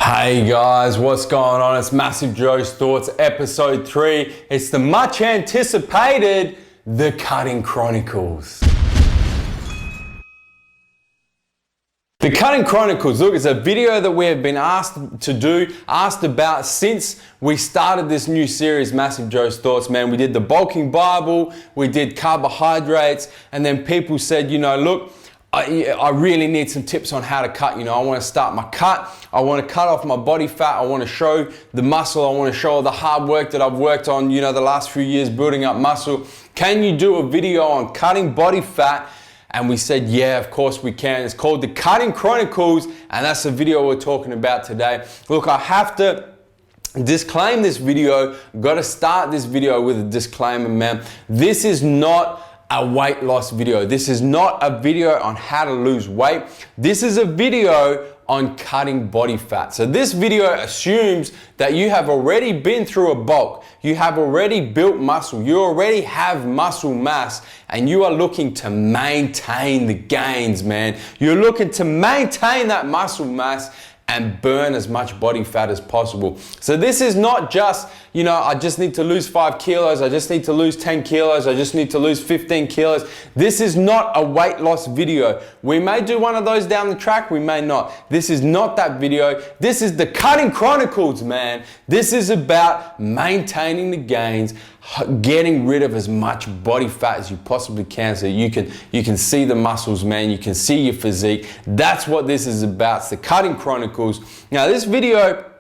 Hey guys, what's going on? It's MassiveJoes Thoughts episode 3. It's the much anticipated The Cutting Chronicles. The Cutting Chronicles, look, it's a video that we have been asked about since we started this new series, MassiveJoes Thoughts, man. We did the bulking Bible, we did carbohydrates, and then people said, look, I really need some tips on how to cut. I want to start my cut. I want to cut off my body fat. I want to show the muscle. I want to show all the hard work that I've worked on, the last few years building up muscle. Can you do a video on cutting body fat? And we said, yeah, of course we can. It's called The Cutting Chronicles, and that's the video we're talking about today. Look, I have to disclaim this video. Got to start this video with a disclaimer, man. This is not a weight loss video. This is not a video on how to lose weight. This is a video on cutting body fat. So this video assumes that you have already been through a bulk. You have already built muscle. You already have muscle mass, and you are looking to maintain the gains, man. You're looking to maintain that muscle mass and burn as much body fat as possible. So this is not just, I just need to lose 5 kilos, I just need to lose 10 kilos, I just need to lose 15 kilos. This is not a weight loss video. We may do one of those down the track, we may not. This is not that video. This is the Cutting Chronicles, man. This is about maintaining the gains, getting rid of as much body fat as you possibly can so you can see the muscles, man. You can see your physique. That's what this is about. It's the Cutting Chronicles. Now this video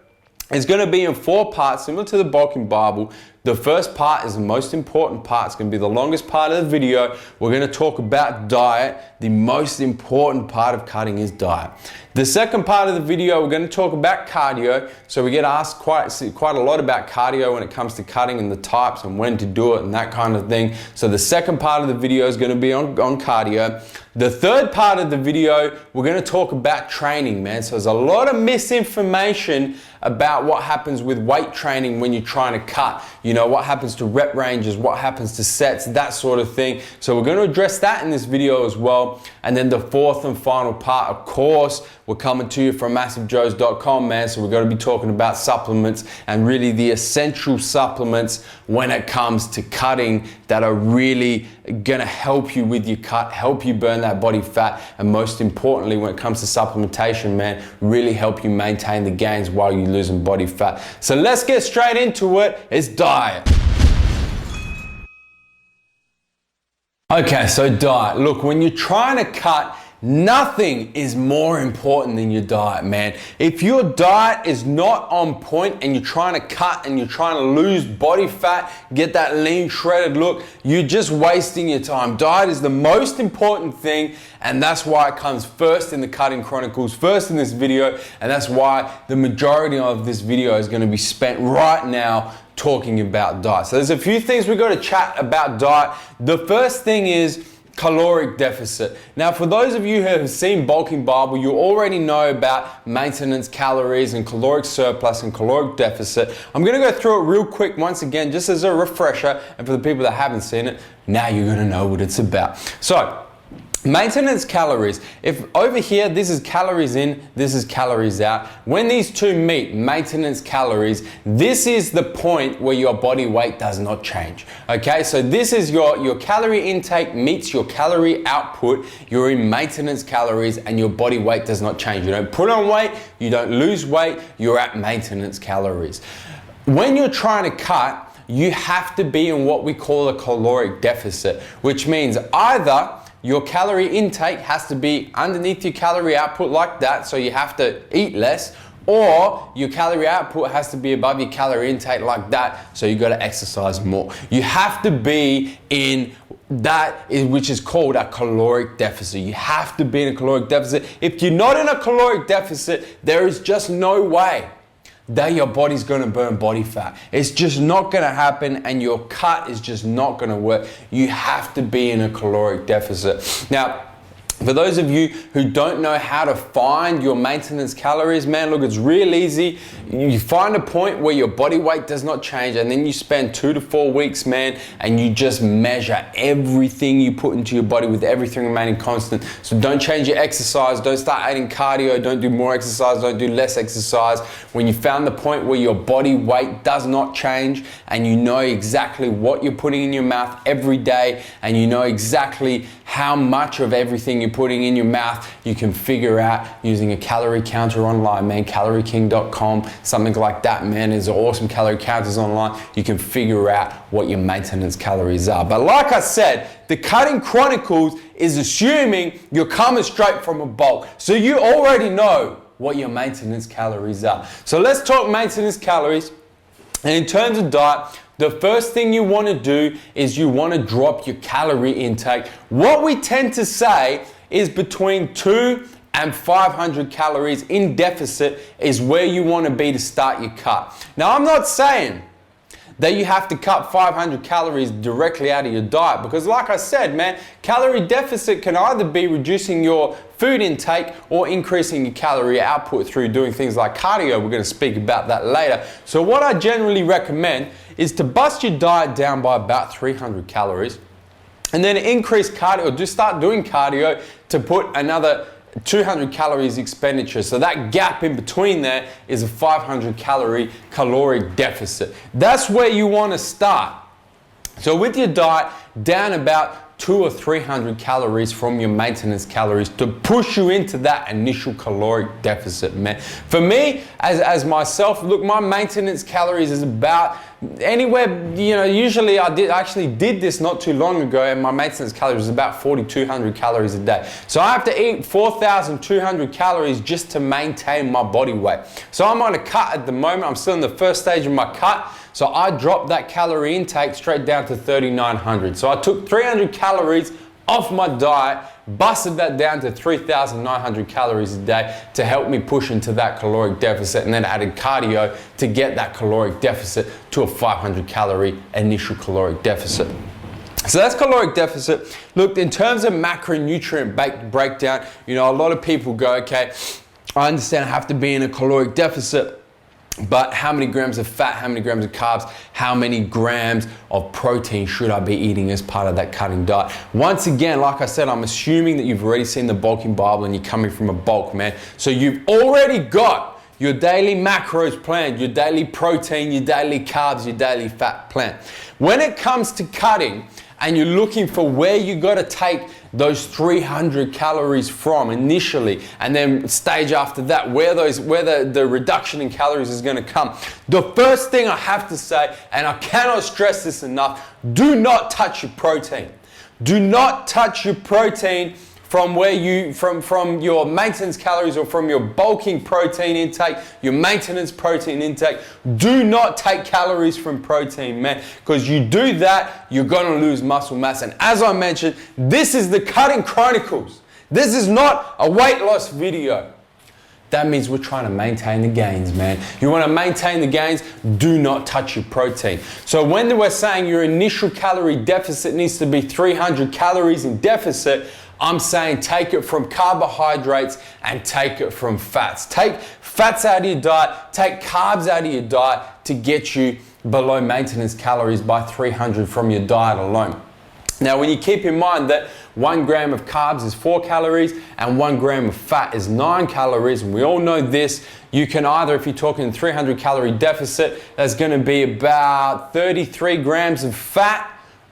is going to be in 4 parts, similar to the bulking Bible. The first part is the most important part. It's going to be the longest part of the video. We're going to talk about diet. The most important part of cutting is diet. The second part of the video, we're going to talk about cardio. So we get asked quite a lot about cardio when it comes to cutting and the types and when to do it and that kind of thing. So the second part of the video is going to be on cardio. The third part of the video, we're going to talk about training, man. So there's a lot of misinformation about what happens with weight training when you're trying to cut. What happens to rep ranges, what happens to sets, that sort of thing. So we're going to address that in this video as well. And then the fourth and final part, of course, we're coming to you from MassiveJoes.com, man. So we're going to be talking about supplements and really the essential supplements when it comes to cutting that are really going to help you with your cut, help you burn that body fat, and most importantly, when it comes to supplementation, man, really help you maintain the gains while you're losing body fat. So let's get straight into it. It's diet. Okay, so diet. Look, when you're trying to cut, nothing is more important than your diet, man. If your diet is not on point and you're trying to cut and you're trying to lose body fat, get that lean, shredded look, you're just wasting your time. Diet is the most important thing, and that's why it comes first in the Cutting Chronicles, first in this video, and that's why the majority of this video is going to be spent right now talking about diet. So there's a few things we've got to chat about diet. The first thing is caloric deficit. Now, for those of you who have seen Bulking Bible, you already know about maintenance calories and caloric surplus and caloric deficit. I'm going to go through it real quick once again, just as a refresher, and for the people that haven't seen it, now you're going to know what it's about. So, maintenance calories. If over here, this is calories in, this is calories out. When these two meet, maintenance calories, this is the point where your body weight does not change. Okay, so this is your calorie intake meets your calorie output. You're in maintenance calories and your body weight does not change. You don't put on weight, you don't lose weight, you're at maintenance calories. When you're trying to cut, you have to be in what we call a caloric deficit, which means either your calorie intake has to be underneath your calorie output like that, so you have to eat less, or your calorie output has to be above your calorie intake like that, so you got to exercise more. You have to be in that, which is called a caloric deficit. You have to be in a caloric deficit. If you're not in a caloric deficit, there is just no way that your body's going to burn body fat. It's just not going to happen, and your cut is just not going to work. You have to be in a caloric deficit. Now, For those of you who don't know how to find your maintenance calories, man, look, it's real easy. You find a point where your body weight does not change, and then you spend 2 to 4 weeks, man, and you just measure everything you put into your body with everything remaining constant. So don't change your exercise, don't start adding cardio, don't do more exercise, don't do less exercise. When you found the point where your body weight does not change and you know exactly what you're putting in your mouth every day, and you know exactly how much of everything you're putting in your mouth, you can figure out using a calorie counter online, man. CalorieKing.com, something like that, man. There's awesome calorie counters online. You can figure out what your maintenance calories are. But like I said, the Cutting Chronicles is assuming you're coming straight from a bulk. So you already know what your maintenance calories are. So let's talk maintenance calories. And in terms of diet, the first thing you want to do is you want to drop your calorie intake. What we tend to say is between 2 and 500 calories in deficit is where you want to be to start your cut. Now, I'm not saying that you have to cut 500 calories directly out of your diet, because like I said, man, calorie deficit can either be reducing your food intake or increasing your calorie output through doing things like cardio. We're going to speak about that later. So what I generally recommend is to bust your diet down by about 300 calories and then increase cardio, or just start doing cardio to put another 200 calories expenditure. So that gap in between there is a 500 caloric deficit. That's where you want to start. So with your diet, down about 200 or 300 calories from your maintenance calories to push you into that initial caloric deficit, man. For me, as myself, look, my maintenance calories is about anywhere, usually I actually did this not too long ago, and my maintenance calories is about 4,200 calories a day. So I have to eat 4,200 calories just to maintain my body weight. So I'm on a cut at the moment. I'm still in the first stage of my cut. So I dropped that calorie intake straight down to 3,900. So I took 300 calories off my diet, busted that down to 3,900 calories a day to help me push into that caloric deficit, and then added cardio to get that caloric deficit to a 500 calorie initial caloric deficit. So that's caloric deficit. Look, in terms of macronutrient breakdown, a lot of people go, okay, I understand I have to be in a caloric deficit, but how many grams of fat, how many grams of carbs, how many grams of protein should I be eating as part of that cutting diet? Once again, like I said, I'm assuming that you've already seen the bulking Bible and you're coming from a bulk, man. So you've already got your daily macros planned, your daily protein, your daily carbs, your daily fat planned. When it comes to cutting and you're looking for where you got to take those 300 calories from initially, and then stage after that, where the reduction in calories is going to come. The first thing I have to say, and I cannot stress this enough, do not touch your protein. Do not touch your protein from your maintenance calories or from your bulking protein intake, your maintenance protein intake. Do not take calories from protein, man, because you do that, you're going to lose muscle mass. And as I mentioned, this is the Cutting Chronicles. This is not a weight loss video. That means we're trying to maintain the gains, man. You want to maintain the gains, do not touch your protein. So when we're saying your initial calorie deficit needs to be 300 calories in deficit, I'm saying take it from carbohydrates and take it from fats. Take fats out of your diet, take carbs out of your diet to get you below maintenance calories by 300 from your diet alone. Now, when you keep in mind that 1 gram of carbs is 4 calories and 1 gram of fat is 9 calories, and we all know this, you can either, if you're talking 300 calorie deficit, that's going to be about 33 grams of fat,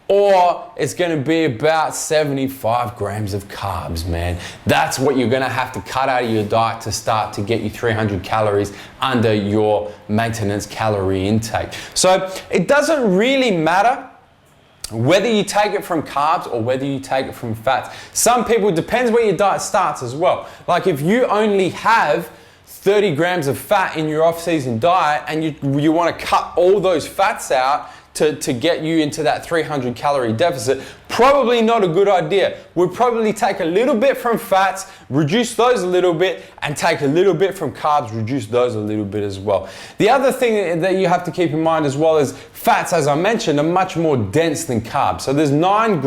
or it's going to be about 75 grams of carbs, man. That's what you're going to have to cut out of your diet to start to get you 300 calories under your maintenance calorie intake. So it doesn't really matter whether you take it from carbs or whether you take it from fats. Some people, it depends where your diet starts as well. Like if you only have 30 grams of fat in your off-season diet and you want to cut all those fats out to get you into that 300 calorie deficit, Probably not a good idea. We'll probably take a little bit from fats, reduce those a little bit, and take a little bit from carbs, reduce those a little bit as well. The other thing that you have to keep in mind as well is fats, as I mentioned, are much more dense than carbs. So there's 9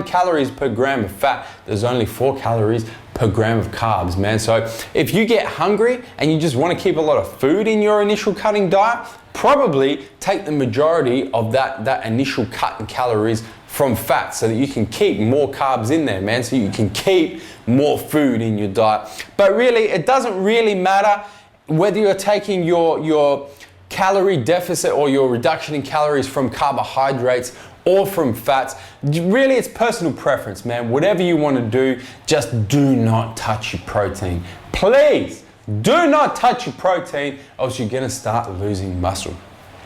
calories per gram of fat. There's only 4 calories per gram of carbs, man. So if you get hungry and you just want to keep a lot of food in your initial cutting diet, probably take the majority of that initial cut in calories from fat so that you can keep more carbs in there, man, so you can keep more food in your diet. But really, it doesn't really matter whether you're taking your calorie deficit or your reduction in calories from carbohydrates or from fats. Really, it's personal preference, man. Whatever you want to do, just do not touch your protein. Please, do not touch your protein, else you're gonna start losing muscle.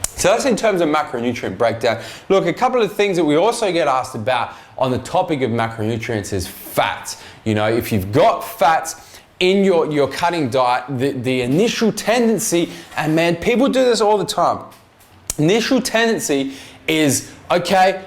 So that's in terms of macronutrient breakdown. Look, a couple of things that we also get asked about on the topic of macronutrients is fats. You know, if you've got fats in your cutting diet, the initial tendency, and man, people do this all the time. Initial tendency is, okay,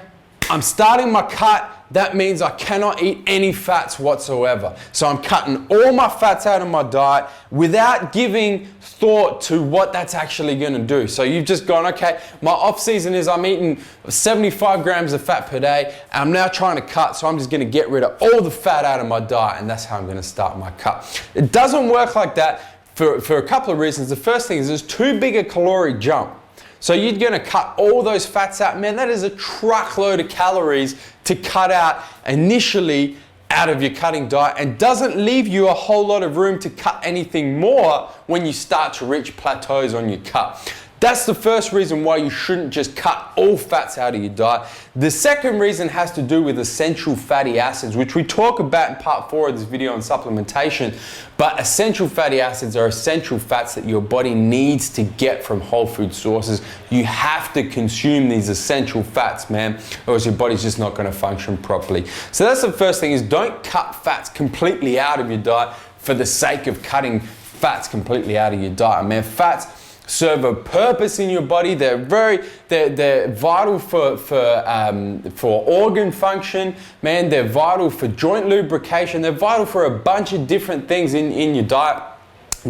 I'm starting my cut. That means I cannot eat any fats whatsoever. So I'm cutting all my fats out of my diet without giving thought to what that's actually gonna do. So you've just gone, okay, my off season is I'm eating 75 grams of fat per day. And I'm now trying to cut, so I'm just gonna get rid of all the fat out of my diet, and that's how I'm gonna start my cut. It doesn't work like that for a couple of reasons. The first thing is there's too big a caloric jump. So you're gonna cut all those fats out. Man, that is a truckload of calories to cut out initially out of your cutting diet, and doesn't leave you a whole lot of room to cut anything more when you start to reach plateaus on your cut. That's the first reason why you shouldn't just cut all fats out of your diet. The second reason has to do with essential fatty acids, which we talk about in part 4 of this video on supplementation. But essential fatty acids are essential fats that your body needs to get from whole food sources. You have to consume these essential fats, man, or else your body's just not gonna function properly. So that's the first thing, is don't cut fats completely out of your diet for the sake of cutting fats completely out of your diet. Man, fats serve a purpose in your body. They're vital for organ function, man. They're vital for joint lubrication. They're vital for a bunch of different things in your diet.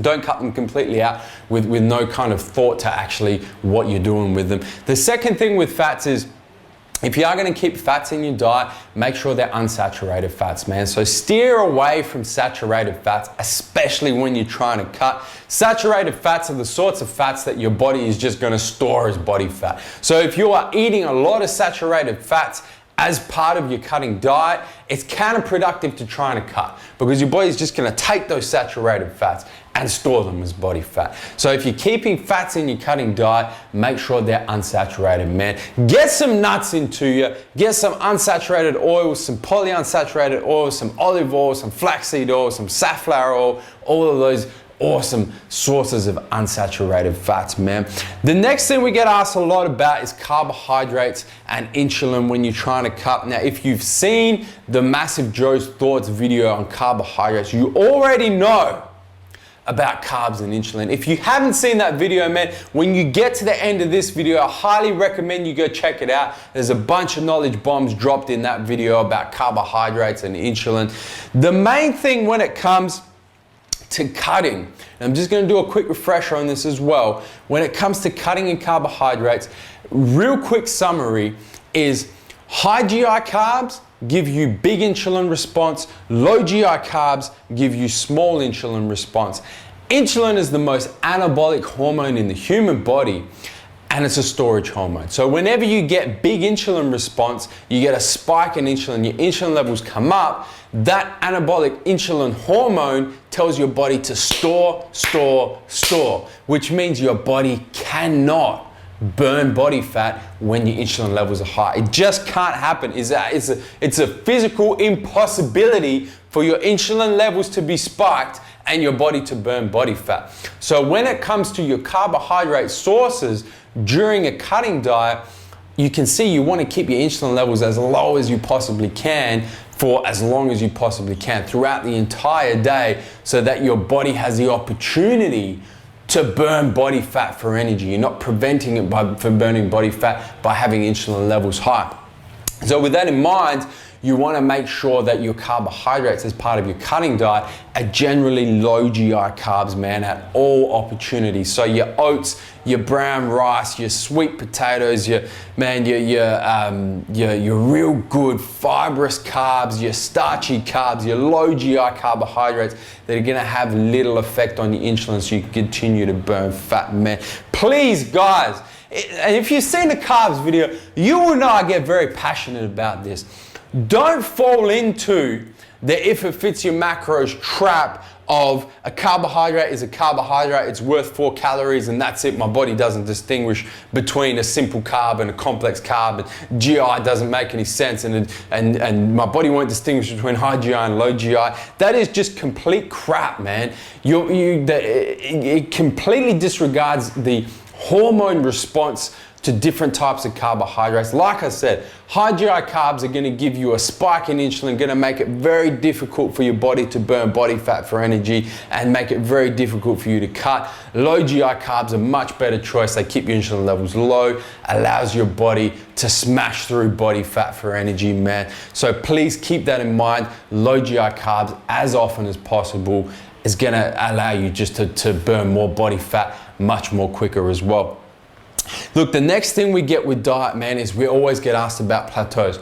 Don't cut them completely out with no kind of thought to actually what you're doing with them. The second thing with fats is, if you are going to keep fats in your diet, make sure they're unsaturated fats, man. So steer away from saturated fats, especially when you're trying to cut. Saturated fats are the sorts of fats that your body is just going to store as body fat. So if you are eating a lot of saturated fats as part of your cutting diet, it's counterproductive to trying to cut, because your body's just going to take those saturated fats and store them as body fat. So if you're keeping fats in your cutting diet, make sure they're unsaturated, man. Get some nuts into you, get some unsaturated oils, some polyunsaturated oils, some olive oil, some flaxseed oil, some safflower oil, all of those awesome sources of unsaturated fats, man. The next thing we get asked a lot about is carbohydrates and insulin when you're trying to cut. Now, if you've seen the MassiveJoes Thoughts video on carbohydrates, you already know about carbs and insulin. If you haven't seen that video, man, when you get to the end of this video, I highly recommend you go check it out. There's a bunch of knowledge bombs dropped in that video about carbohydrates and insulin. The main thing when it comes to cutting, and I'm just going to do a quick refresher on this as well, when it comes to cutting and carbohydrates, real quick summary is high GI carbs give you big insulin response, low GI carbs give you small insulin response. Insulin is the most anabolic hormone in the human body, and it's a storage hormone. So whenever you get big insulin response, you get a spike in insulin, your insulin levels come up, that anabolic insulin hormone tells your body to store, which means your body cannot burn body fat when your insulin levels are high. It just can't happen. It's a physical impossibility for your insulin levels to be spiked and your body to burn body fat. So when it comes to your carbohydrate sources during a cutting diet, you can see you want to keep your insulin levels as low as you possibly can for as long as you possibly can throughout the entire day, so that your body has the opportunity to burn body fat for energy. You're not preventing it from burning body fat by having insulin levels high. So with that in mind, you want to make sure that your carbohydrates as part of your cutting diet are generally low GI carbs, man, at all opportunities. So your oats, your brown rice, your sweet potatoes, your real good fibrous carbs, your starchy carbs, your low GI carbohydrates that are going to have little effect on your insulin so you can continue to burn fat, man. Please, guys, and if you've seen the carbs video, you will know I get very passionate about this. Don't fall into the if it fits your macros trap of a carbohydrate is a carbohydrate, it's worth 4 calories and that's it. My body doesn't distinguish between a simple carb and a complex carb, and GI doesn't make any sense, and my body won't distinguish between high GI and low GI. That is just complete crap, man. It completely disregards the hormone response to different types of carbohydrates. Like I said, high GI carbs are going to give you a spike in insulin, going to make it very difficult for your body to burn body fat for energy and make it very difficult for you to cut. Low GI carbs are a much better choice. They keep your insulin levels low, allows your body to smash through body fat for energy, man. So please keep that in mind. Low GI carbs as often as possible is going to allow you just to burn more body fat much more quicker as well. Look, the next thing we get with diet, man, is we always get asked about plateaus.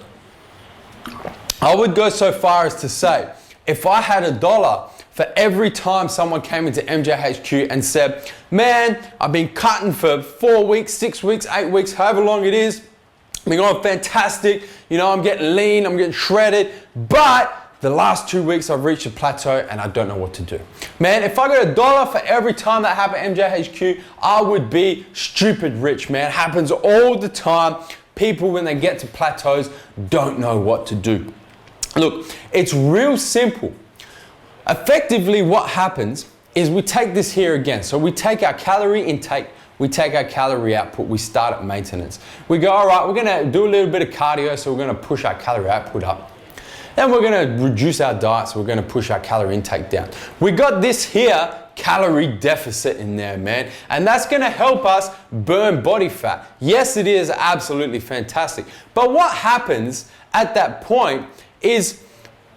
I would go so far as to say, if I had $1 for every time someone came into MJHQ and said, man, I've been cutting for 4 weeks, 6 weeks, 8 weeks, however long it is, I've been going fantastic, you know, I'm getting lean, I'm getting shredded, but the last 2 weeks I've reached a plateau and I don't know what to do. Man, if I got $1 for every time that happened at MJHQ, I would be stupid rich, man. It happens all the time. People, when they get to plateaus, don't know what to do. Look, it's real simple. Effectively, what happens is we take this here again. So we take our calorie intake, we take our calorie output, we start at maintenance. We go, all right, we're gonna do a little bit of cardio, so we're gonna push our calorie output up. Then we're going to reduce our diet, so we're going to push our calorie intake down. We got this here calorie deficit in there, man, and that's going to help us burn body fat. Yes, it is absolutely fantastic. But what happens at that point is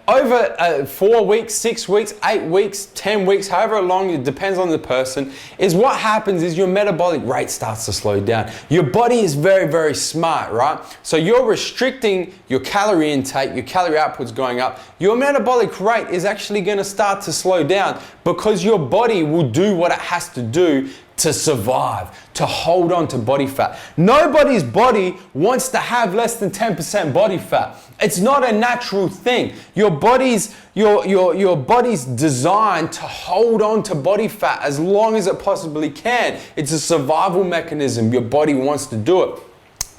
over 4 weeks, 6 weeks, 8 weeks, 10 weeks, however long, it depends on the person, is what happens is your metabolic rate starts to slow down. Your body is very, very smart, right? So you're restricting your calorie intake, your calorie output's going up, your metabolic rate is actually going to start to slow down because your body will do what it has to do to survive, to hold on to body fat. Nobody's body wants to have less than 10% body fat. It's not a natural thing. Your body's designed to hold on to body fat as long as it possibly can. It's a survival mechanism. Your body wants to do it.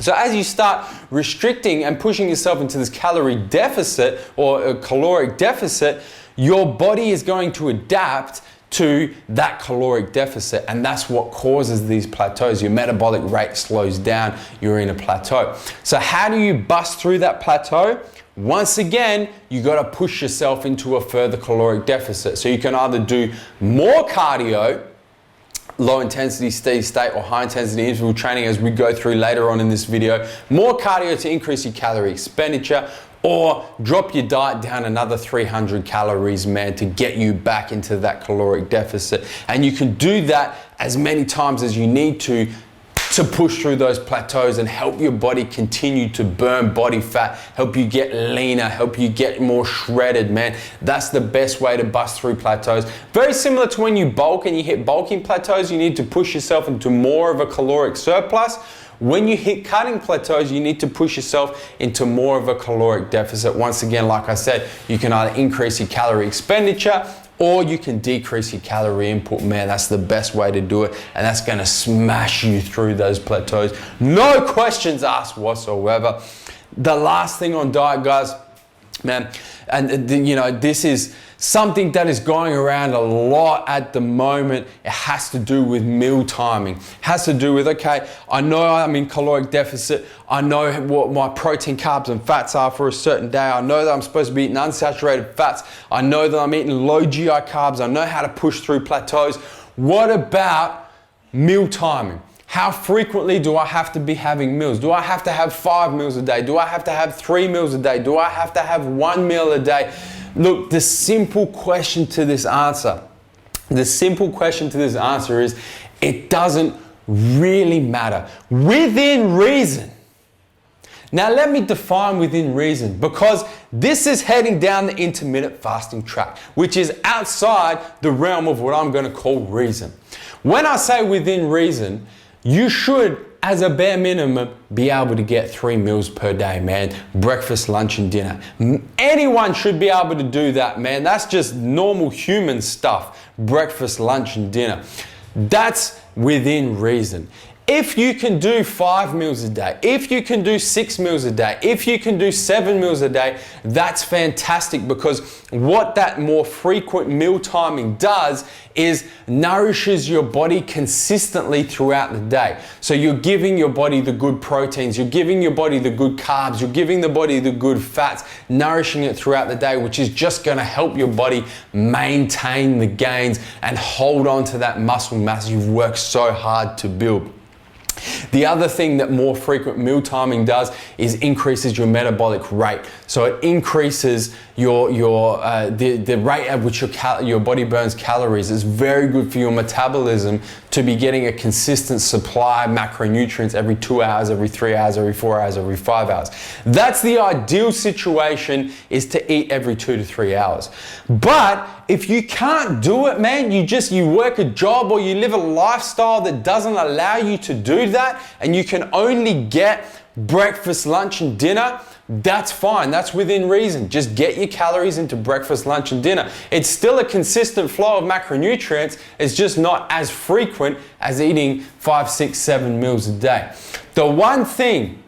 So as you start restricting and pushing yourself into this calorie deficit or a caloric deficit, your body is going to adapt to that caloric deficit, and that's what causes these plateaus. Your metabolic rate slows down, you're in a plateau. So how do you bust through that plateau? Once again, you got to push yourself into a further caloric deficit. So you can either do more cardio, low intensity steady state, or high intensity interval training, as we go through later on in this video, more cardio to increase your calorie expenditure, or drop your diet down another 300 calories, man, to get you back into that caloric deficit. And you can do that as many times as you need to push through those plateaus and help your body continue to burn body fat, help you get leaner, help you get more shredded, man. That's the best way to bust through plateaus. Very similar to when you bulk and you hit bulking plateaus, you need to push yourself into more of a caloric surplus. When you hit cutting plateaus, you need to push yourself into more of a caloric deficit. Once again, like I said, you can either increase your calorie expenditure or you can decrease your calorie input, man. That's the best way to do it, and that's going to smash you through those plateaus. No questions asked whatsoever. The last thing on diet, guys, man, and you know, this is something that is going around a lot at the moment. It has to do with meal timing. It has to do with, okay, I know I'm in caloric deficit. I know what my protein, carbs, and fats are for a certain day. I know that I'm supposed to be eating unsaturated fats. I know that I'm eating low GI carbs. I know how to push through plateaus. What about meal timing? how frequently do I have to be having meals? Do I have to have 5 meals a day? Do I have to have 3 meals a day? Do I have to have 1 meal a day? Look, the simple question to this answer is, it doesn't really matter. Within reason. Now let me define within reason, because this is heading down the intermittent fasting track, which is outside the realm of what I'm going to call reason. When I say within reason, you should, as a bare minimum, be able to get 3 meals per day, man. Breakfast, lunch, and dinner. Anyone should be able to do that, man. That's just normal human stuff. Breakfast, lunch, and dinner. That's within reason. If you can do 5 meals a day, if you can do 6 meals a day, if you can do 7 meals a day, that's fantastic, because what that more frequent meal timing does is nourishes your body consistently throughout the day. So you're giving your body the good proteins, you're giving your body the good carbs, you're giving the body the good fats, nourishing it throughout the day, which is just going to help your body maintain the gains and hold on to that muscle mass you've worked so hard to build. The other thing that more frequent meal timing does is increases your metabolic rate. So it increases the rate at which your body burns calories. Is very good for your metabolism to be getting a consistent supply of macronutrients every 2 hours, every 3 hours, every 4 hours, every 5 hours. That's the ideal situation, is to eat every 2 to 3 hours. But if you can't do it, man, you work a job or you live a lifestyle that doesn't allow you to do that, and you can only get breakfast, lunch, and dinner, that's fine. That's within reason. Just get your calories into breakfast, lunch, and dinner. It's still a consistent flow of macronutrients. It's just not as frequent as eating 5, 6, 7 meals a day. The one thing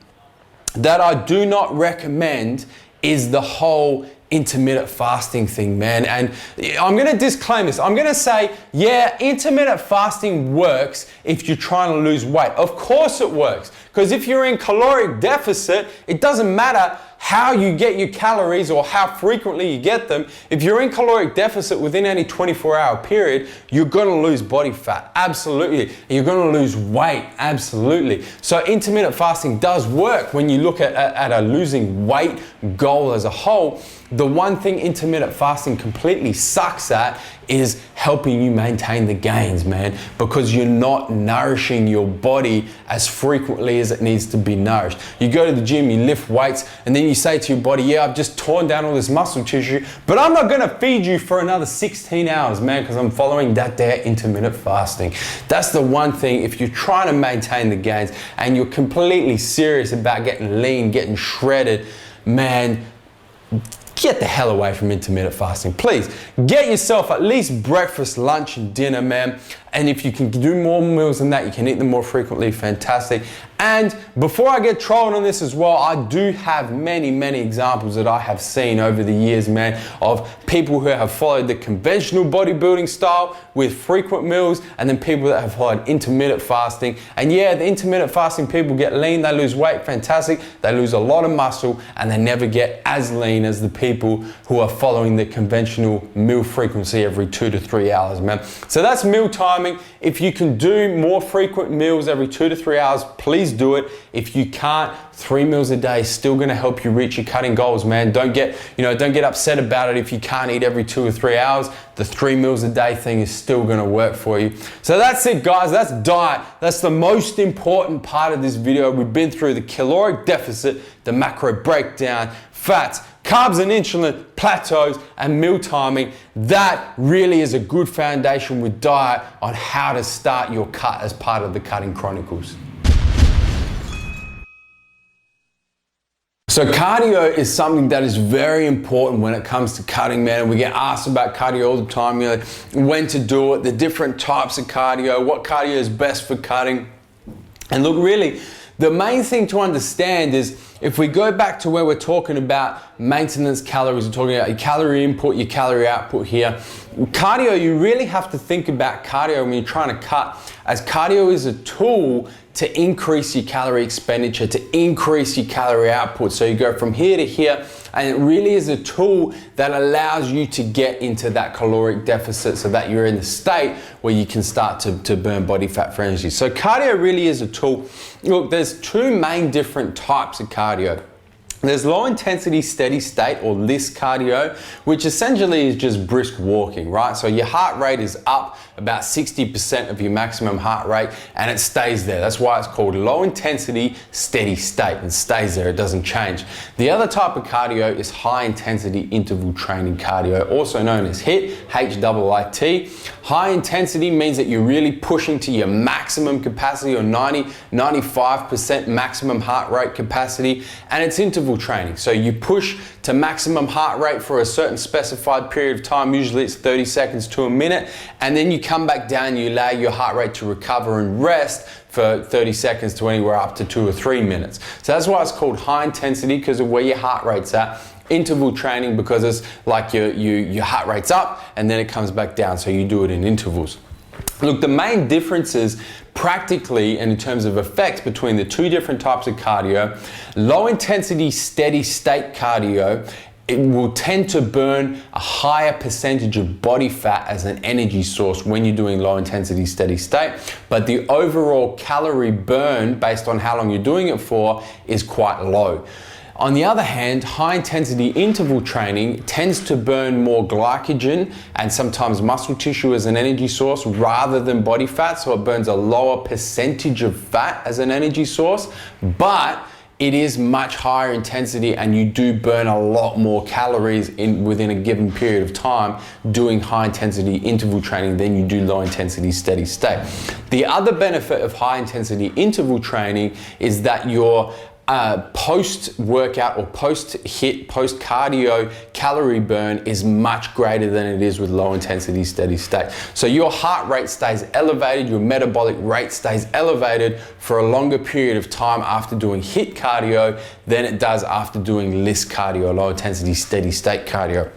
that I do not recommend is the whole intermittent fasting thing, man. And I'm going to disclaim this. I'm going to say, yeah, intermittent fasting works if you're trying to lose weight. Of course it works, because if you're in caloric deficit, it doesn't matter how you get your calories or how frequently you get them. If you're in caloric deficit within any 24-hour period, you're going to lose body fat, absolutely. And you're going to lose weight, absolutely. So intermittent fasting does work when you look at a losing weight goal as a whole. The one thing intermittent fasting completely sucks at is helping you maintain the gains, man, because you're not nourishing your body as frequently as it needs to be nourished. You go to the gym, you lift weights, and then you say to your body, yeah, I've just torn down all this muscle tissue, but I'm not gonna feed you for another 16 hours, man, because I'm following that there intermittent fasting. That's the one thing, if you're trying to maintain the gains and you're completely serious about getting lean, getting shredded, man, get the hell away from intermittent fasting. Please get yourself at least breakfast, lunch, and dinner, man. And if you can do more meals than that, you can eat them more frequently, fantastic. And before I get trolled on this as well, I do have many, many examples that I have seen over the years, man, of people who have followed the conventional bodybuilding style with frequent meals, and then people that have followed intermittent fasting. And yeah, the intermittent fasting people get lean, they lose weight, fantastic. They lose a lot of muscle, and they never get as lean as the people who are following the conventional meal frequency every 2 to 3 hours, man. So that's meal timing. If you can do more frequent meals every 2 to 3 hours, please do it. If you can't, 3 meals a day is still going to help you reach your cutting goals, man. Don't get upset about it if you can't eat every 2 or 3 hours. The 3 meals a day thing is still going to work for you. So that's it, guys. That's diet. That's the most important part of this video. We've been through the caloric deficit, the macro breakdown, fats, carbs and insulin, plateaus, and meal timing. That really is a good foundation with diet on how to start your cut as part of the Cutting Chronicles. So cardio is something that is very important when it comes to cutting, man. We get asked about cardio all the time, when to do it, the different types of cardio, what cardio is best for cutting. And look, really, the main thing to understand is, if we go back to where we're talking about maintenance calories, we're talking about your calorie input, your calorie output here. Cardio, you really have to think about cardio when you're trying to cut, as cardio is a tool to increase your calorie expenditure, to increase your calorie output. So you go from here to here, And it really is a tool that allows you to get into that caloric deficit so that you're in the state where you can start to burn body fat for energy. So cardio really is a tool. Look, there's two main different types of cardio. There's low intensity steady state or LIST cardio, which essentially is just brisk walking, right? So your heart rate is up about 60% of your maximum heart rate and it stays there. That's why it's called low intensity steady state and stays there, it doesn't change. The other type of cardio is high intensity interval training cardio, also known as HIIT, H-I-I-T. High intensity means that you're really pushing to your maximum capacity or 95% maximum heart rate capacity, and it's interval training. So you push to maximum heart rate for a certain specified period of time, usually it's 30 seconds to a minute, and then you come back down, you allow your heart rate to recover and rest for 30 seconds to anywhere up to 2 or 3 minutes. So that's why it's called high intensity, because of where your heart rate's at. Interval training because it's like your heart rate's up and then it comes back down, so you do it in intervals. Look, the main differences practically and in terms of effects between the two different types of cardio, low intensity steady state cardio, it will tend to burn a higher percentage of body fat as an energy source when you're doing low intensity steady state, but the overall calorie burn based on how long you're doing it for is quite low. On the other hand, high intensity interval training tends to burn more glycogen and sometimes muscle tissue as an energy source rather than body fat, so it burns a lower percentage of fat as an energy source, but it is much higher intensity and you do burn a lot more calories within a given period of time doing high intensity interval training than you do low intensity steady state. The other benefit of high intensity interval training is that your post-workout or post-HIIT, post-cardio calorie burn is much greater than it is with low intensity steady state. So your heart rate stays elevated, your metabolic rate stays elevated for a longer period of time after doing HIIT cardio than it does after doing LIST cardio, low intensity steady state cardio.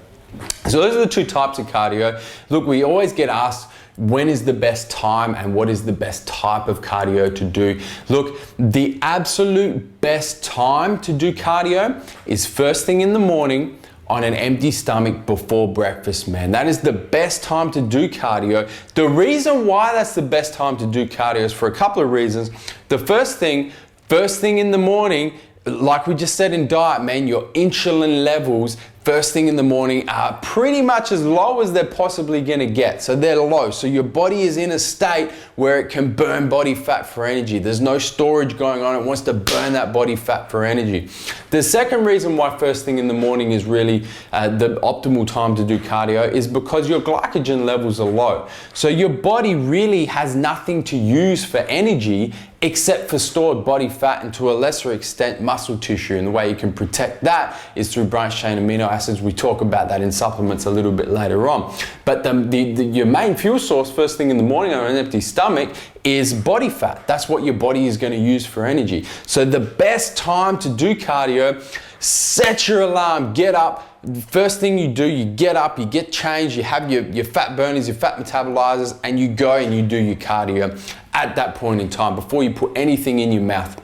So those are the two types of cardio. Look, we always get asked, when is the best time and what is the best type of cardio to do? Look, the absolute best time to do cardio is first thing in the morning on an empty stomach before breakfast, man. That is the best time to do cardio. The reason why that's the best time to do cardio is for a couple of reasons. The first thing in the morning, like we just said in diet, man, your insulin levels first thing in the morning are pretty much as low as they're possibly gonna get. So they're low. So your body is in a state where it can burn body fat for energy. There's no storage going on. It wants to burn that body fat for energy. The second reason why first thing in the morning is really the optimal time to do cardio is because your glycogen levels are low. So your body really has nothing to use for energy except for stored body fat and to a lesser extent muscle tissue. And the way you can protect that is through branched chain amino acids. We talk about that in supplements a little bit later on. But your main fuel source first thing in the morning on an empty stomach is body fat. That's what your body is going to use for energy. So the best time to do cardio, set your alarm, get up. First thing you do, you get up, you get changed, you have your fat burners, your fat metabolizers, and you go and you do your cardio at that point in time before you put anything in your mouth.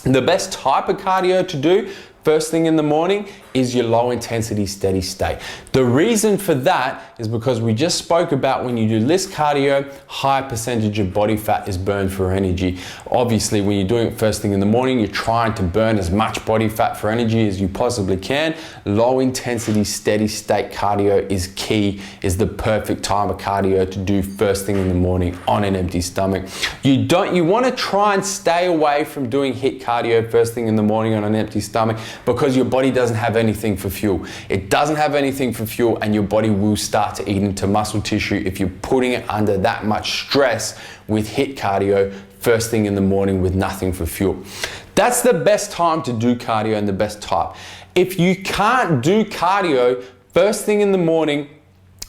The best type of cardio to do first thing in the morning is your low intensity steady state. The reason for that is because we just spoke about when you do LIST cardio, high percentage of body fat is burned for energy. Obviously, when you're doing it first thing in the morning, you're trying to burn as much body fat for energy as you possibly can. Low intensity steady state cardio is key, is the perfect time of cardio to do first thing in the morning on an empty stomach. You want to try and stay away from doing HIIT cardio first thing in the morning on an empty stomach because your body doesn't have anything for fuel. It doesn't have anything for fuel and your body will start to eat into muscle tissue if you're putting it under that much stress with HIIT cardio first thing in the morning with nothing for fuel. That's the best time to do cardio and the best type. If you can't do cardio first thing in the morning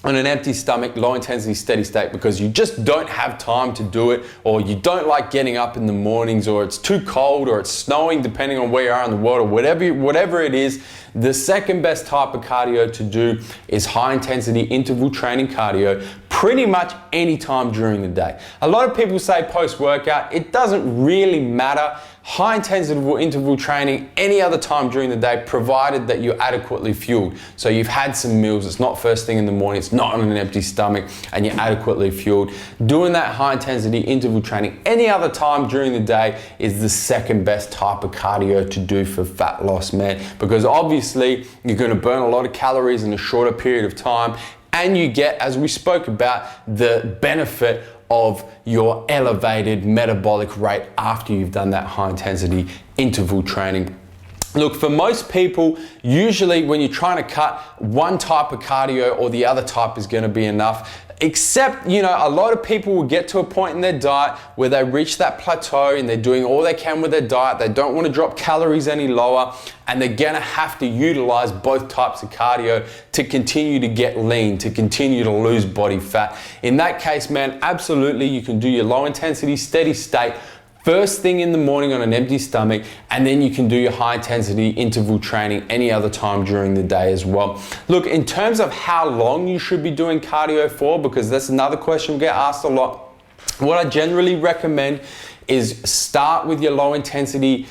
on an empty stomach, low intensity steady state because you just don't have time to do it, or you don't like getting up in the mornings, or it's too cold, or it's snowing depending on where you are in the world, or whatever it is, the second best type of cardio to do is high intensity interval training cardio pretty much any time during the day. A lot of people say post-workout, it doesn't really matter. high intensity interval training any other time during the day, provided that you're adequately fueled. So you've had some meals, it's not first thing in the morning, it's not on an empty stomach, and you're adequately fueled. Doing that high intensity interval training any other time during the day is the second best type of cardio to do for fat loss, man, because obviously you're going to burn a lot of calories in a shorter period of time, and you get, as we spoke about, the benefit of your elevated metabolic rate after you've done that high intensity interval training. Look, for most people, usually when you're trying to cut, one type of cardio or the other type is going to be enough. Except, you know, a lot of people will get to a point in their diet where they reach that plateau and they're doing all they can with their diet. They don't want to drop calories any lower, and they're going to have to utilize both types of cardio to continue to get lean, to continue to lose body fat. In that case, man, absolutely, you can do your low intensity, steady state first thing in the morning on an empty stomach, and then you can do your high intensity interval training any other time during the day as well. Look, in terms of how long you should be doing cardio for, because that's another question we get asked a lot, what I generally recommend is start with your low intensity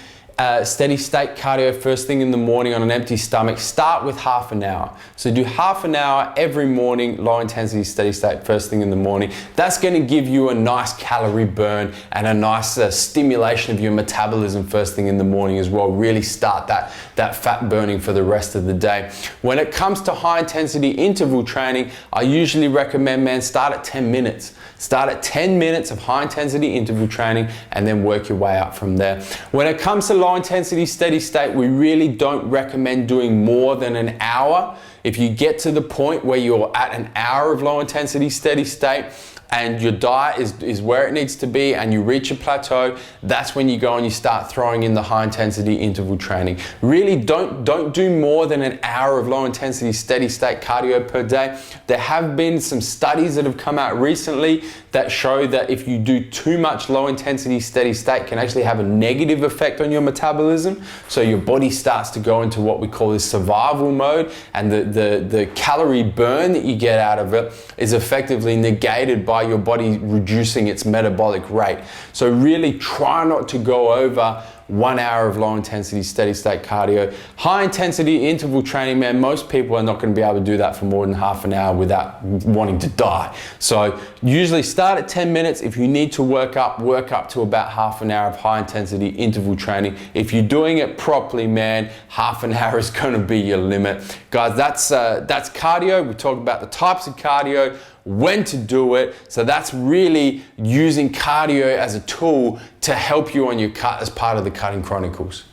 steady state cardio first thing in the morning on an empty stomach. Start with half an hour. So do half an hour every morning, low intensity steady state first thing in the morning. That's going to give you a nice calorie burn and a nice stimulation of your metabolism first thing in the morning as well. Really start that fat burning for the rest of the day. When it comes to high intensity interval training, I usually recommend, man, start at 10 minutes. Start at 10 minutes of high intensity interval training and then work your way up from there. When it comes to low intensity steady state, we really don't recommend doing more than an hour. If you get to the point where you're at an hour of low intensity steady state and your diet is where it needs to be and you reach a plateau, that's when you go and you start throwing in the high intensity interval training. Really don't do more than an hour of low intensity steady state cardio per day. There have been some studies that have come out recently that show that if you do too much low intensity steady state can actually have a negative effect on your metabolism. So your body starts to go into what we call this survival mode, and the calorie burn that you get out of it is effectively negated by your body reducing its metabolic rate. So really try not to go over 1 hour of low intensity steady state cardio. High intensity interval training, man, most people are not going to be able to do that for more than half an hour without wanting to die. So usually start at 10 minutes. If you need to work up to about half an hour of high intensity interval training. If you're doing it properly, man, half an hour is going to be your limit. Guys, that's cardio. We talked about the types of cardio, when to do it. So that's really using cardio as a tool to help you on your cut as part of the Cutting Chronicles.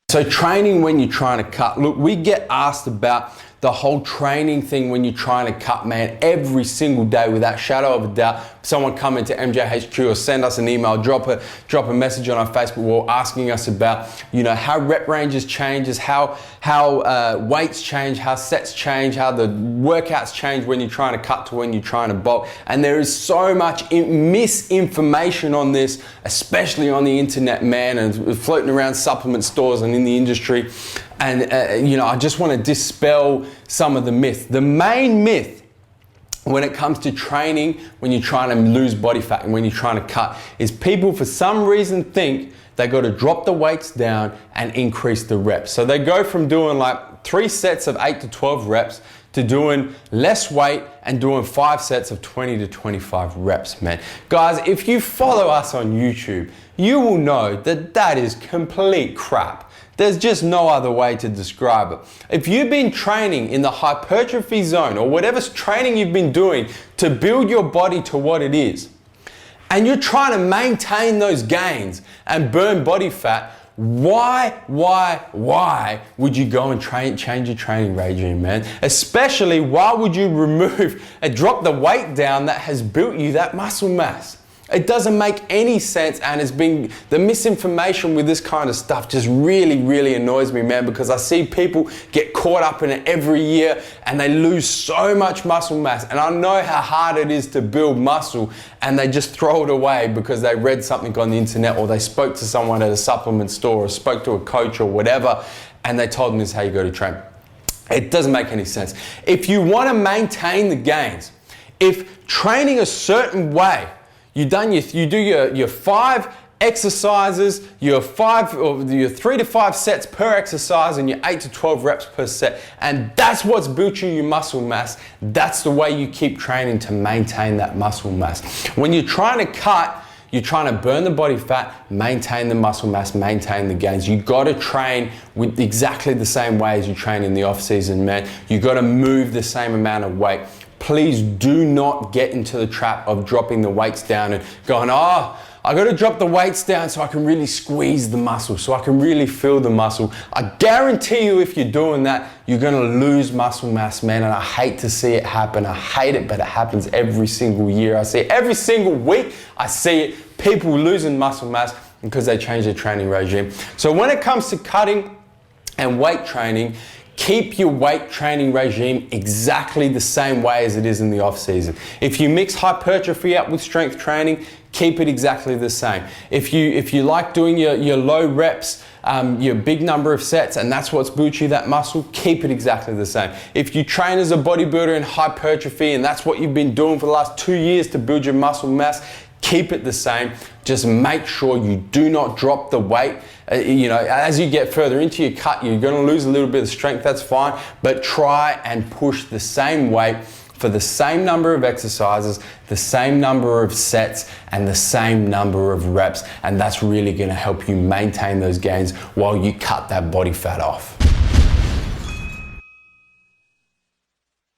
So training when you're trying to cut. Look, we get asked about the whole training thing when you're trying to cut, man, every single day without shadow of a doubt. Someone come into MJHQ or send us an email, drop a message on our Facebook wall asking us about, you know, how rep ranges changes, how weights change, how sets change, how the workouts change when you're trying to cut to when you're trying to bulk. And there is so much misinformation on this, especially on the internet, man, and floating around supplement stores and in the industry. And you know, I just want to dispel some of the myth. The main myth when it comes to training, when you're trying to lose body fat and when you're trying to cut, is people for some reason think they got to drop the weights down and increase the reps. So they go from doing like 3 sets of 8 to 12 reps to doing less weight and doing 5 sets of 20 to 25 reps, man. Guys, if you follow us on YouTube, you will know that that is complete crap. There's just no other way to describe it. If you've been training in the hypertrophy zone or whatever training you've been doing to build your body to what it is, and you're trying to maintain those gains and burn body fat, why would you go and change your training regime, man? Especially, why would you remove and drop the weight down that has built you that muscle mass? It doesn't make any sense, and the misinformation with this kind of stuff just really annoys me, man, because I see people get caught up in it every year and they lose so much muscle mass. And I know how hard it is to build muscle, and they just throw it away because they read something on the internet or they spoke to someone at a supplement store or spoke to a coach or whatever, and they told them this is how you go to train. It doesn't make any sense. If you want to maintain the gains, if training a certain way, you do your 5 exercises, your 3 to 5 sets per exercise, and your 8 to 12 reps per set. And that's what's built you your muscle mass. That's the way you keep training to maintain that muscle mass. When you're trying to cut, you're trying to burn the body fat, maintain the muscle mass, maintain the gains. You got to train with exactly the same way as you train in the off season, man. You got to move the same amount of weight. Please do not get into the trap of dropping the weights down and going, oh, I got to drop the weights down so I can really squeeze the muscle, so I can really feel the muscle. I guarantee you if you're doing that, you're going to lose muscle mass, man. And I hate to see it happen. I hate it, but it happens every single year. I see it every single week. I see it. People losing muscle mass because they change their training regime. So when it comes to cutting and weight training, keep your weight training regime exactly the same way as it is in the off season. If you mix hypertrophy up with strength training, keep it exactly the same. If you like doing your low reps, your big number of sets, and that's what's built you that muscle, keep it exactly the same. If you train as a bodybuilder in hypertrophy and that's what you've been doing for the last 2 years to build your muscle mass, keep it the same. Just make sure you do not drop the weight. As you get further into your cut, you're going to lose a little bit of strength, that's fine, but try and push the same weight for the same number of exercises, the same number of sets, and the same number of reps. And that's really going to help you maintain those gains while you cut that body fat off.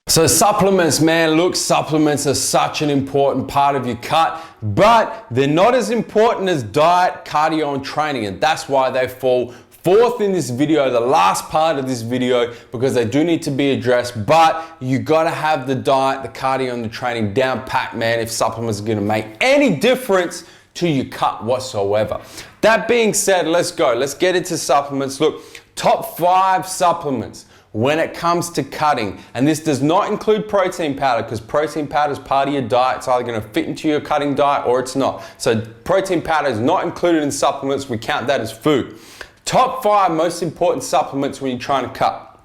So supplements, man, look, supplements are such an important part of your cut, but they're not as important as diet, cardio, and training. And that's why they fall fourth in this video, the last part of this video, because they do need to be addressed. But you gotta have the diet, the cardio, and the training down pat, man, if supplements are gonna make any difference to your cut whatsoever. That being said, let's go. Let's get into supplements. Look, top 5 supplements when it comes to cutting, and this does not include protein powder, because protein powder is part of your diet. It's either going to fit into your cutting diet or it's not. So protein powder is not included in supplements. We count that as food. Top 5 most important supplements when you're trying to cut.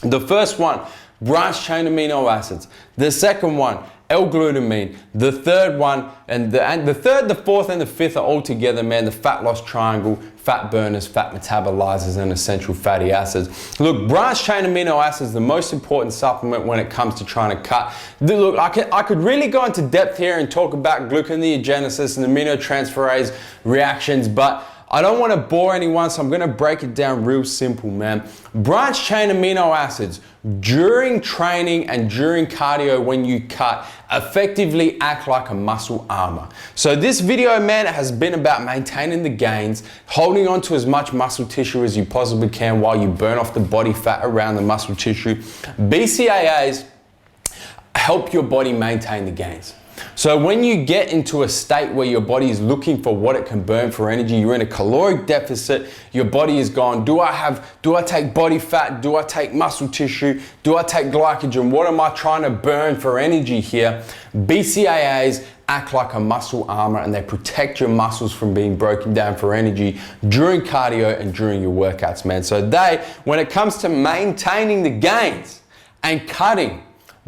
The first one, branched chain amino acids. The second one, L-glutamine. The third one, and the third, the fourth, and the fifth are all together, man. The fat loss triangle, fat burners, fat metabolizers, and essential fatty acids. Look, branched chain amino acids is the most important supplement when it comes to trying to cut. Look, I could really go into depth here and talk about gluconeogenesis and aminotransferase reactions, but I don't want to bore anyone, so I'm going to break it down real simple, man. Branched chain amino acids during training and during cardio when you cut effectively act like a muscle armor. So this video, man, has been about maintaining the gains, holding on to as much muscle tissue as you possibly can while you burn off the body fat around the muscle tissue. BCAAs help your body maintain the gains. So when you get into a state where your body is looking for what it can burn for energy, you're in a caloric deficit, your body is gone, do I take body fat? Do I take muscle tissue? Do I take glycogen? What am I trying to burn for energy here? BCAAs act like a muscle armor and they protect your muscles from being broken down for energy during cardio and during your workouts, man. So when it comes to maintaining the gains and cutting,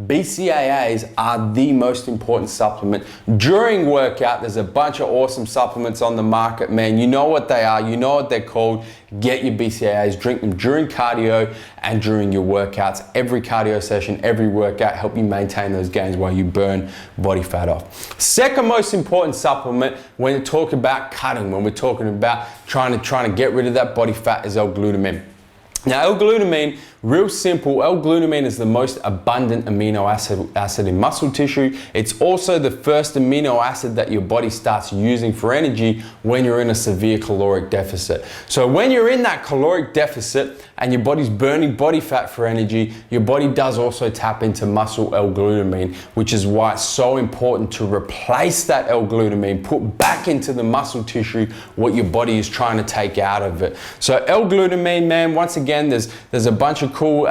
BCAAs are the most important supplement. During workout, there's a bunch of awesome supplements on the market, man. You know what they are, you know what they're called. Get your BCAAs, drink them during cardio and during your workouts. Every cardio session, every workout, help you maintain those gains while you burn body fat off. Second most important supplement when we talk about cutting, when we're talking about trying to get rid of that body fat, is L-glutamine. Now, L-glutamine, real simple, L-glutamine is the most abundant amino acid in muscle tissue. It's also the first amino acid that your body starts using for energy when you're in a severe caloric deficit. So when you're in that caloric deficit and your body's burning body fat for energy, your body does also tap into muscle L-glutamine, which is why it's so important to replace that L-glutamine, put back into the muscle tissue what your body is trying to take out of it. So L-glutamine, man, once again, there's a bunch of cool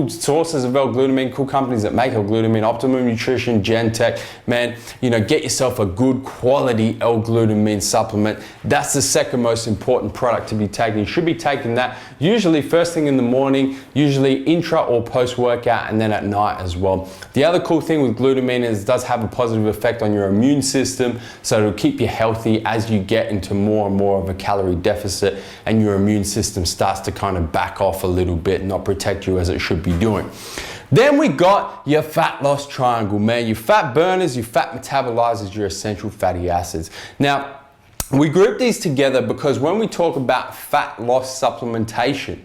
sources of L-glutamine, cool companies that make L-glutamine, Optimum Nutrition, Gentech. Man, you know, get yourself a good quality L-glutamine supplement. That's the second most important product to be taking. You should be taking that usually first thing in the morning, usually intra or post-workout, and then at night as well. The other cool thing with glutamine is it does have a positive effect on your immune system, so it'll keep you healthy as you get into more and more of a calorie deficit and your immune system starts to kind of back off a little bit, not protect you as it should be doing. Then we got your fat loss triangle, man. Your fat burners, your fat metabolizers, your essential fatty acids. Now, we group these together because when we talk about fat loss supplementation,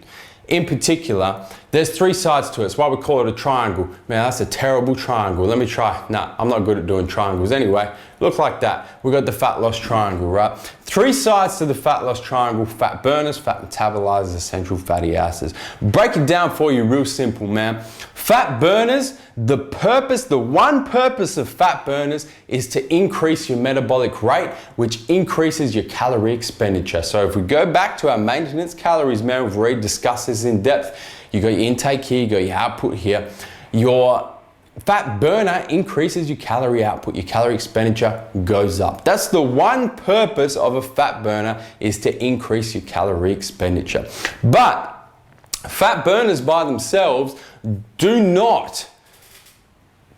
in particular, there's three sides to it. That's why we call it a triangle. Man, that's a terrible triangle. Let me try. Nah, I'm not good at doing triangles anyway. Look like that. We got the fat loss triangle, right? Three sides to the fat loss triangle: fat burners, fat metabolizers, essential fatty acids. Break it down for you real simple, man. Fat burners, the one purpose of fat burners is to increase your metabolic rate, which increases your calorie expenditure. So if we go back to our maintenance calories, man, we've already discussed this in depth. You got your intake here, you got your output here. Your fat burner increases your calorie output, your calorie expenditure goes up. That's the one purpose of a fat burner, is to increase your calorie expenditure. But fat burners by themselves do not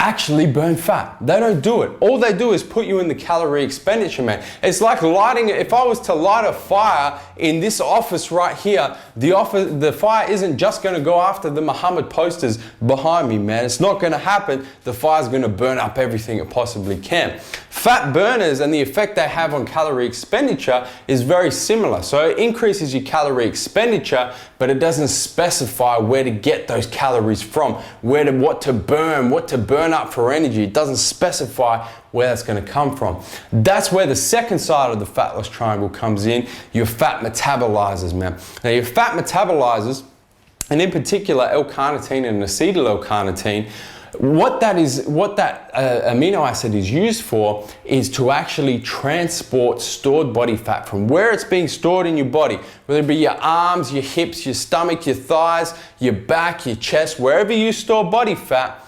actually burn fat. They don't do it. All they do is put you in the calorie expenditure, man. It's like lighting, if I was to light a fire in this office right here, the fire isn't just gonna go after the Muhammad posters behind me, man. It's not gonna happen. The fire's gonna burn up everything it possibly can. Fat burners and the effect they have on calorie expenditure is very similar. So it increases your calorie expenditure, but it doesn't specify where to get those calories from, what to burn up for energy. It doesn't specify where that's going to come from. That's where the second side of the fat loss triangle comes in, your fat metabolizers, man. Now your fat metabolizers, and in particular L-carnitine and acetyl L-carnitine, what that amino acid is used for is to actually transport stored body fat from where it's being stored in your body, whether it be your arms, your hips, your stomach, your thighs, your back, your chest, wherever you store body fat,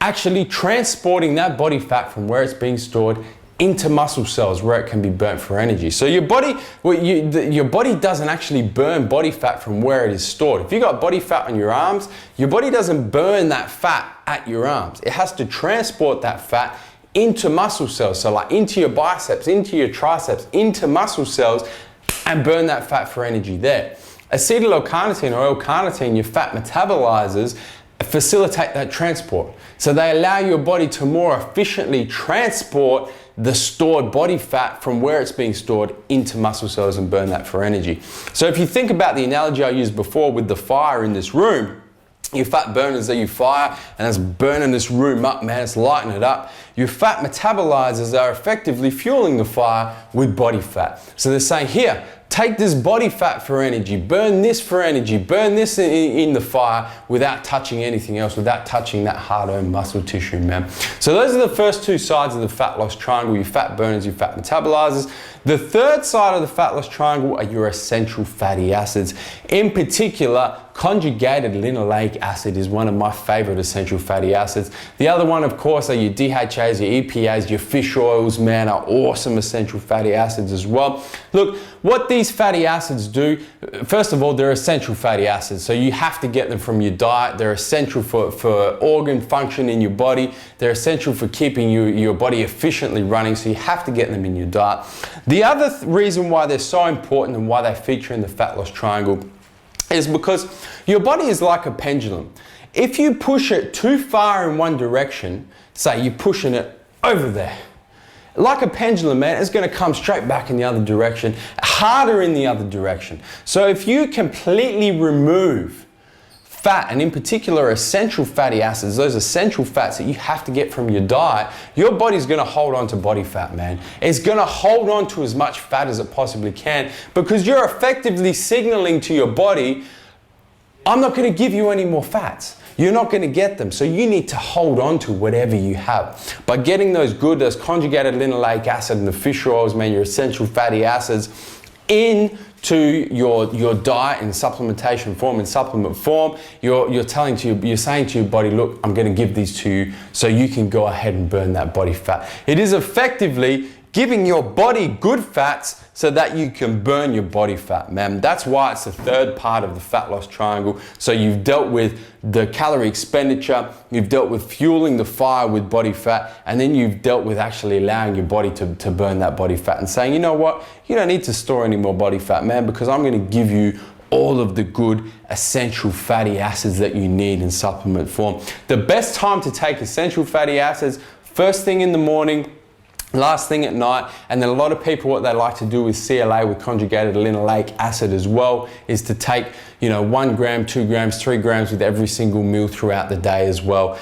actually transporting that body fat from where it's being stored into muscle cells where it can be burnt for energy. So your body doesn't actually burn body fat from where it is stored. If you got body fat on your arms, your body doesn't burn that fat at your arms. It has to transport that fat into muscle cells. So like into your biceps, into your triceps, into muscle cells, and burn that fat for energy there. Acetyl L-carnitine or L-carnitine, your fat metabolizers, facilitate that transport. So they allow your body to more efficiently transport the stored body fat from where it's being stored into muscle cells and burn that for energy. So if you think about the analogy I used before with the fire in this room, your fat burners are your fire and it's burning this room up, man, it's lighting it up. Your fat metabolizers are effectively fueling the fire with body fat. So they're saying, here, take this body fat for energy, burn this for energy, burn this in the fire without touching anything else, without touching that hard-earned muscle tissue, man. So those are the first two sides of the fat loss triangle, your fat burners, your fat metabolizers. The third side of the fat loss triangle are your essential fatty acids. In particular, conjugated linoleic acid is one of my favorite essential fatty acids. The other one, of course, are your DHAs, your EPAs, your fish oils, man, are awesome essential fatty acids as well. Look, what these fatty acids do, first of all, they're essential fatty acids. So you have to get them from your diet. They're essential for organ function in your body. They're essential for keeping your body efficiently running. So you have to get them in your diet. The other reason why they're so important and why they feature in the fat loss triangle is because your body is like a pendulum. If you push it too far in one direction, say you're pushing it over there, like a pendulum, man, it's going to come straight back in the other direction, harder in the other direction. So if you completely remove fat, and in particular essential fatty acids, those essential fats that you have to get from your diet, your body's going to hold on to body fat, man. It's going to hold on to as much fat as it possibly can because you're effectively signaling to your body, I'm not going to give you any more fats. You're not going to get them. So you need to hold on to whatever you have. By getting those conjugated linoleic acid and the fish oils, man, your essential fatty acids, in to your diet in supplementation form, in supplement form. You're saying to your body, look, I'm going to give these to you so you can go ahead and burn that body fat. It is effectively giving your body good fats so that you can burn your body fat, man. That's why it's the third part of the fat loss triangle. So you've dealt with the calorie expenditure, you've dealt with fueling the fire with body fat, and then you've dealt with actually allowing your body to burn that body fat and saying, you know what, you don't need to store any more body fat, man, because I'm gonna give you all of the good essential fatty acids that you need in supplement form. The best time to take essential fatty acids, first thing in the morning, last thing at night. And then a lot of people, what they like to do with CLA, with conjugated linoleic acid as well, is to take 1 gram, 2 grams, 3 grams with every single meal throughout the day as well.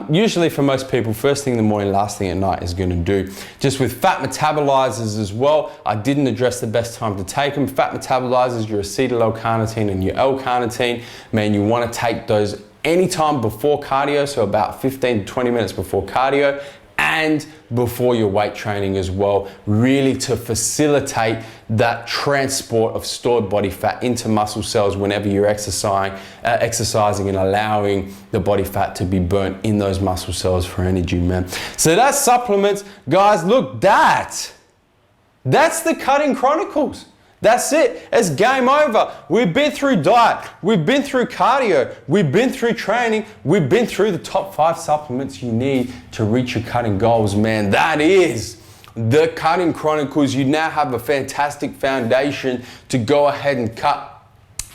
Usually for most people, first thing in the morning, last thing at night is going to do. Just with fat metabolizers as well, I didn't address the best time to take them. Fat metabolizers, your acetyl-L-carnitine and your L-carnitine, man, you want to take those anytime before cardio, so about 15 to 20 minutes before cardio, and before your weight training as well, really to facilitate that transport of stored body fat into muscle cells whenever you're exercising and allowing the body fat to be burnt in those muscle cells for energy, man. So that's supplements. Guys, look, that's the Cutting Chronicles. That's it. It's game over. We've been through diet. We've been through cardio. We've been through training. We've been through the top 5 supplements you need to reach your cutting goals, man. That is the Cutting Chronicles. You now have a fantastic foundation to go ahead and cut,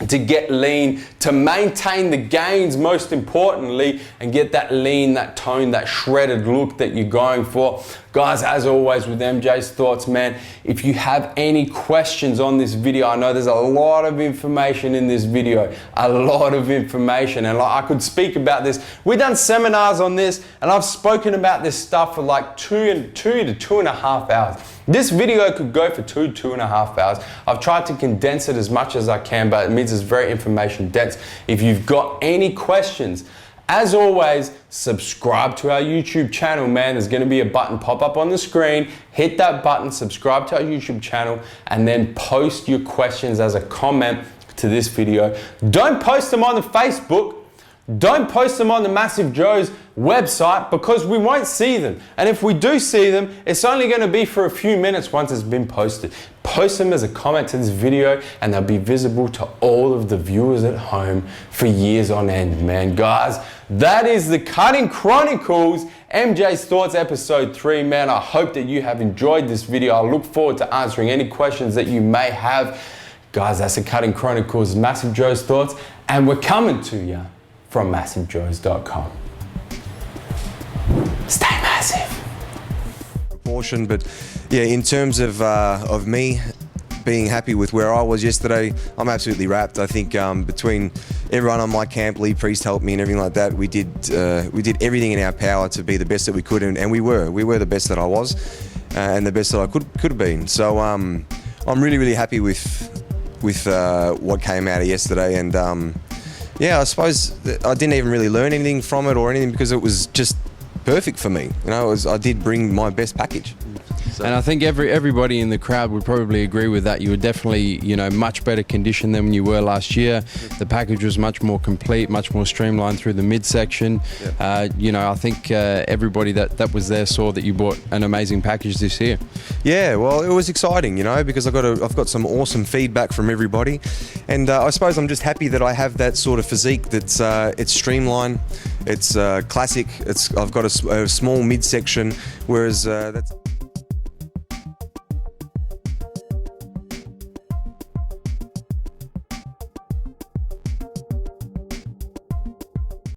to get lean, to maintain the gains, most importantly, and get that lean, that tone, that shredded look that you're going for. Guys, as always with MJ's Thoughts, man, if you have any questions on this video, I know there's a lot of information in this video, a lot of information, and I could speak about this. We've done seminars on this, and I've spoken about this stuff for like 2 to 2.5 hours. This video could go for 2.5 hours. I've tried to condense it as much as I can, but it means it's very information dense. If you've got any questions, as always, subscribe to our YouTube channel, man. There's gonna be a button pop up on the screen. Hit that button, subscribe to our YouTube channel, and then post your questions as a comment to this video. Don't post them on the Facebook. Don't post them on the MassiveJoes website because we won't see them. And if we do see them, it's only going to be for a few minutes once it's been posted. Post them as a comment to this video and they'll be visible to all of the viewers at home for years on end, man. Guys, that is the Cutting Chronicles, MJ's Thoughts episode 3, man. I hope that you have enjoyed this video. I look forward to answering any questions that you may have. Guys, that's the Cutting Chronicles, MassiveJoes Thoughts, and we're coming to you from MassiveJoes.com. Stay massive. Proportion, but yeah, in terms of me being happy with where I was yesterday, I'm absolutely wrapped. I think between everyone on my camp, Lee Priest helped me and everything like that. We did everything in our power to be the best that we could, and we were the best that I was, and the best that I could have been. So I'm really happy with what came out of yesterday, and yeah, I suppose I didn't even really learn anything from it or anything because it was just perfect for me. I did bring my best package. So. And I think everybody in the crowd would probably agree with that. You were definitely, much better condition than you were last year. The package was much more complete, much more streamlined through the midsection. Yep. I think everybody that was there saw that you bought an amazing package this year. Yeah, well, it was exciting, because I've got some awesome feedback from everybody, and I suppose I'm just happy that I have that sort of physique that's it's streamlined, it's classic. I've got a small midsection, whereas that's.